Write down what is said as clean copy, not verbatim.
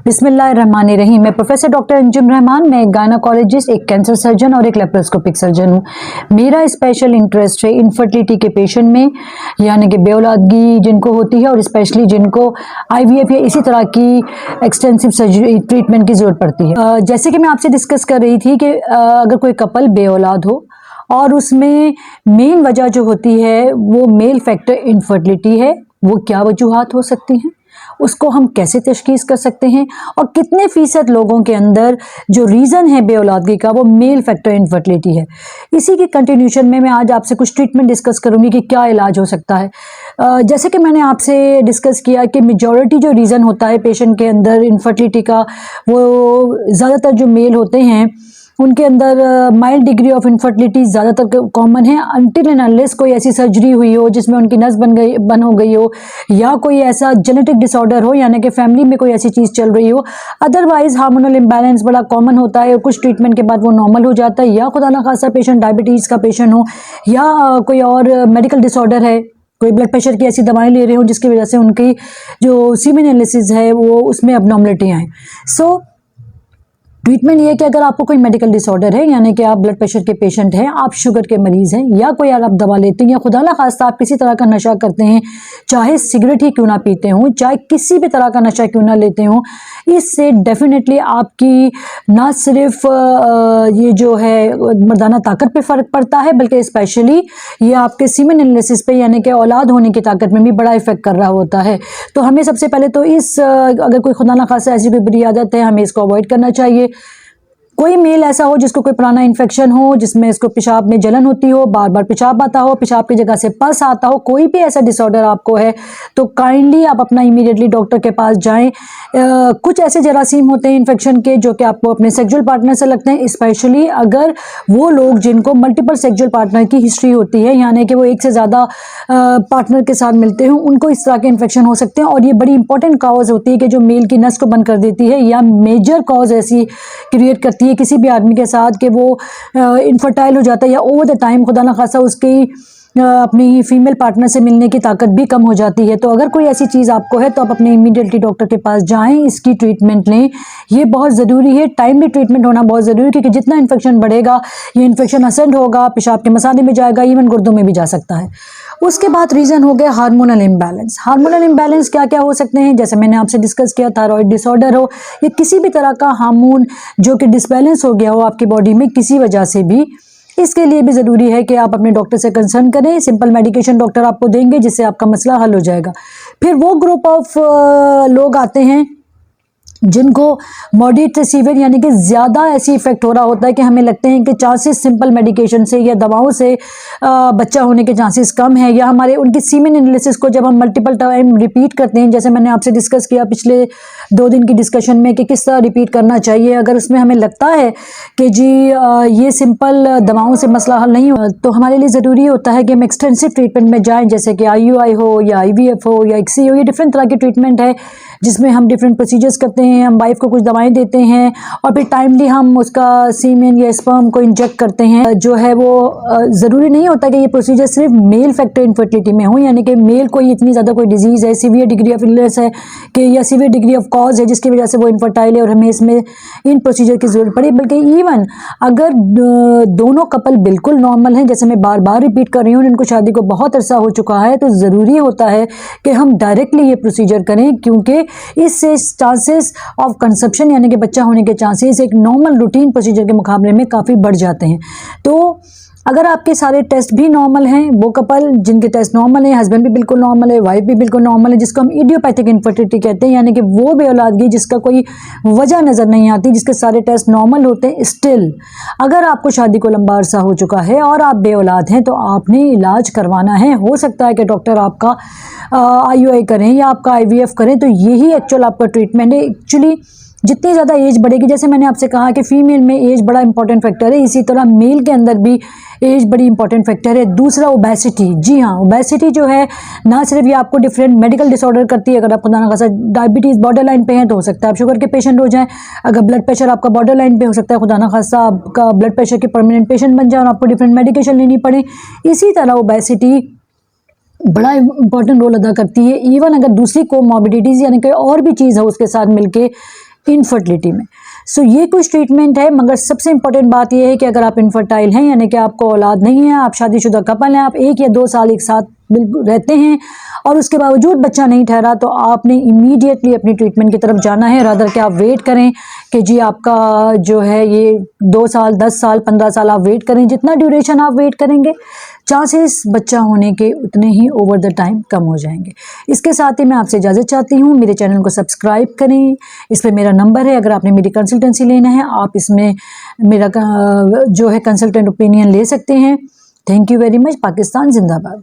बिस्मिल्लाहिर्रहमानिर्रहीम। मैं professor doctor Anjum Rahman, मैं एक गायनाकोलॉजिस्ट, एक कैंसर सर्जन और एक लेप्रोस्कोपिक सर्जन हूँ। मेरा स्पेशल इंटरेस्ट है इनफर्टिलिटी के पेशेंट में, यानी कि बेऔलादगी जिनको होती है और स्पेशली जिनको आईवीएफ या इसी तरह की एक्सटेंसिव सर्जरी ट्रीटमेंट की ज़रूरत पड़ती है। जैसे कि मैं आपसे डिस्कस कर रही थी कि अगर कोई कपल बेऔलाद हो और उसमें मेन वजह जो होती है वो मेल फैक्टर इनफर्टिलिटी है, वो क्या वजूहात हो सकती हैं, उसको हम कैसे तशखीस कर सकते हैं और कितने फीसद लोगों के अंदर जो रीज़न है बेऔलादगी का वो मेल फैक्टर इनफर्टिलिटी है। इसी की कंटिन्यूशन में मैं आज आपसे कुछ ट्रीटमेंट डिस्कस करूंगी कि क्या इलाज हो सकता है। जैसे कि मैंने आपसे डिस्कस किया कि मेजॉरिटी जो रीज़न होता है पेशेंट के अंदर इनफर्टिलिटी का, वो ज़्यादातर जो मेल होते हैं उनके अंदर माइल्ड डिग्री ऑफ इनफर्टिलिटी ज़्यादातर कॉमन है, अनटिल एंड अनलेस कोई ऐसी सर्जरी हुई हो जिसमें उनकी नस बन हो गई हो या कोई ऐसा जेनेटिक डिसऑर्डर हो, यानी कि फैमिली में कोई ऐसी चीज़ चल रही हो। अदरवाइज हार्मोनल इम्बैलेंस बड़ा कॉमन होता है, कुछ ट्रीटमेंट के बाद वो नॉर्मल हो जाता है, या खुदा ना खासा पेशेंट डायबिटीज़ का पेशेंट हो या कोई और मेडिकल डिसऑर्डर है, कोई ब्लड प्रेशर की ऐसी दवाएं ले रहे हो जिसकी वजह से उनकी जो सीमेन एनालिसिस है वो उसमें अबनॉर्मलिटी आए। सो ट्रीटमेंट ये है कि अगर आपको कोई मेडिकल डिसऑर्डर है, यानी कि आप ब्लड प्रेशर के पेशेंट हैं, आप शुगर के मरीज़ हैं, या कोई आप दवा लेते हैं, या खुदा ना खास्ता आप किसी तरह का नशा करते हैं, चाहे सिगरेट ही क्यों ना पीते हों, चाहे किसी भी तरह का नशा क्यों ना लेते हों, इससे डेफिनेटली आपकी ना सिर्फ ये जो है मर्दाना ताकत पे फ़र्क पड़ता है, बल्कि स्पेशली ये आपके सीमेन एनालिसिस पे, यानी कि औलाद होने की ताकत में भी बड़ा इफेक्ट कर रहा होता है। तो हमें सबसे पहले तो अगर कोई खुदा ना खास्ता ऐसी कोई बुरी आदत है, हमें इसको अवॉइड करना चाहिए। कोई मेल ऐसा हो जिसको कोई पुराना इन्फेक्शन हो, जिसमें इसको पेशाब में जलन होती हो, बार बार पेशाब आता हो, पेशाब की जगह से पस आता हो, कोई भी ऐसा डिसऑर्डर आपको है तो काइंडली आप अपना इमीडिएटली डॉक्टर के पास जाएं। कुछ ऐसे जरासीम होते हैं इन्फेक्शन के जो कि आपको अपने सेक्सुअल पार्टनर से लगते हैं, स्पेशली अगर वो लोग जिनको मल्टीपल सेक्सुअल पार्टनर की हिस्ट्री होती है, यानी कि वो एक से ज़्यादा पार्टनर के साथ मिलते हैं, उनको इस तरह के इन्फेक्शन हो सकते हैं। और ये बड़ी इंपॉर्टेंट कॉज होती है कि जो मेल की नस को बंद कर देती है, या मेजर कॉज ऐसी क्रिएट करती है किसी भी आदमी के साथ कि वो इनफर्टाइल हो जाता है, या ओवर द टाइम खुदा ना खासा उसकी अपनी फीमेल पार्टनर से मिलने की ताकत भी कम हो जाती है। तो अगर कोई ऐसी चीज़ आपको है तो आप अपने इमीडिएटली डॉक्टर के पास जाएं, इसकी ट्रीटमेंट लें, ये बहुत ज़रूरी है। टाइमली ट्रीटमेंट होना बहुत ज़रूरी है, क्योंकि जितना इन्फेक्शन बढ़ेगा ये इन्फेक्शन असेंड होगा, पेशाब के मसाले में जाएगा, इवन गुर्दों में भी जा सकता है। उसके बाद रीज़न हो गया हार्मोनल इम्बैलेंस। हार्मोनल इम्बैलेंस क्या क्या हो सकते हैं, जैसे मैंने आपसे डिस्कस किया, थायराइड डिसऑर्डर हो या किसी भी तरह का हार्मोन जो कि डिसबैलेंस हो गया हो आपकी बॉडी में किसी वजह से भी, इसके लिए भी ज़रूरी है कि आप अपने डॉक्टर से कंसर्न करें। सिंपल मेडिकेशन डॉक्टर आपको देंगे जिससे आपका मसला हल हो जाएगा। फिर वो ग्रुप ऑफ लोग आते हैं जिनको मॉडरेट से सीवियर, यानी कि ज़्यादा ऐसी इफेक्ट हो रहा होता है कि हमें लगते हैं कि चांसेस सिंपल मेडिकेशन से या दवाओं से बच्चा होने के चांसेस कम है, या हमारे उनकी सीमेन एनालिसिस को जब हम मल्टीपल टाइम रिपीट करते हैं, जैसे मैंने आपसे डिस्कस किया पिछले 2 दिन की डिस्कशन में कि किस तरह रिपीट करना चाहिए, अगर उसमें हमें लगता है कि जी ये सिंपल दवाओं से मसला हल नहीं हो, तो हमारे लिए ज़रूरी होता है कि हम एक्सटेंसिव ट्रीटमेंट में जाएँ, जैसे कि IUI हो या IVF हो या ICSI हो। ये डिफरेंट तरह की ट्रीटमेंट है जिसमें हम डिफरेंट प्रोसीजर्स करते हैं, हम वाइफ को कुछ दवाएं देते हैं और फिर टाइमली हम उसका सीमेन या स्पर्म को इंजेक्ट करते हैं। जो है वो ज़रूरी नहीं होता कि ये प्रोसीजर सिर्फ मेल फैक्टर इनफर्टिलिटी में हो, यानी कि मेल को इतनी ज़्यादा कोई डिजीज़ है, सीवियर डिग्री ऑफ इलनेस है कि या सीवियर डिग्री ऑफ कॉज है जिसकी वजह से वो इनफर्टाइल है और हमें इसमें इन प्रोसीजर की ज़रूरत पड़ी। बल्कि इवन अगर दोनों कपल बिल्कुल नॉर्मल हैं, जैसे मैं बार बार रिपीट कर रही हूँ, इनको शादी को बहुत अरसा हो चुका है, तो ज़रूरी होता है कि हम डायरेक्टली ये प्रोसीजर करें, क्योंकि इससे चांसेस ऑफ कंसेप्शन यानी कि बच्चा होने के चांसेस एक नॉर्मल रूटीन प्रोसीजर के मुकाबले में काफ़ी बढ़ जाते हैं। तो अगर आपके सारे टेस्ट भी नॉर्मल हैं, वो कपल जिनके टेस्ट नॉर्मल है, हस्बैंड भी बिल्कुल नॉर्मल है, वाइफ भी बिल्कुल नॉर्मल है, जिसको हम इडियोपैथिक इनफर्टिलिटी कहते हैं, यानी कि वो बेऔलादगी जिसका कोई वजह नज़र नहीं आती, जिसके सारे टेस्ट नॉर्मल होते हैं, स्टिल अगर आपको शादी को लंबा अरसा हो चुका है और आप बेऔलाद हैं तो आपने इलाज करवाना है। हो सकता है कि डॉक्टर आपका IUI करें या आपका IVF करें, तो यही एक्चुअल आपका ट्रीटमेंट है। एक्चुअली जितनी ज़्यादा एज बढ़ेगी, जैसे मैंने आपसे कहा कि फीमेल में एज बड़ा इंपॉर्टेंट फैक्टर है, इसी तरह मेल के अंदर भी एज बड़ी इंपॉर्टेंट फैक्टर है। दूसरा ओबेसिटी। जी हाँ, ओबेसिटी जो है ना सिर्फ ये आपको डिफरेंट मेडिकल डिसऑर्डर करती है, अगर आप खुदा ना खासा डायबिटीज़ बॉर्डर लाइन पे हैं तो हो सकता है आप शुगर के पेशेंट हो जाएं, अगर ब्लड प्रेशर आपका बॉर्डर लाइन पे हो सकता है खुदा ना खासा आपका ब्लड प्रेशर के परमानेंट पेशेंट बन जाए और आपको डिफरेंट मेडिकेशन लेनी पड़े। इसी तरह ओबेसिटी बड़ा इंपॉर्टेंट रोल अदा करती है, इवन अगर दूसरी कोमॉर्बिडिटीज़ यानी कि और भी चीज़ है उसके साथ मिलके इनफर्टिलिटी में। सो ये कुछ ट्रीटमेंट है, मगर सबसे इंपॉर्टेंट बात ये है कि अगर आप इनफर्टाइल हैं यानी कि आपको औलाद नहीं है, आप शादीशुदा कपल हैं, आप 1 या 2 साल एक साथ बिल्कुल रहते हैं और उसके बावजूद बच्चा नहीं ठहरा, तो आपने इमीडिएटली अपनी ट्रीटमेंट की तरफ जाना है। रादर कि आप वेट करें कि जी आपका जो है ये 2 साल, 10 साल, 15 साल आप वेट करें। जितना ड्यूरेशन आप वेट करेंगे, चांसेस बच्चा होने के उतने ही ओवर द टाइम कम हो जाएंगे। इसके साथ ही मैं आपसे इजाज़त चाहती हूँ। मेरे चैनल को सब्सक्राइब करें, इस पर मेरा नंबर है, अगर आपने मेरी कंसल्टेंसी लेना है आप इसमें मेरा जो है कंसल्टेंट ओपिनियन ले सकते हैं। Thank you very much. Pakistan जिंदाबाद।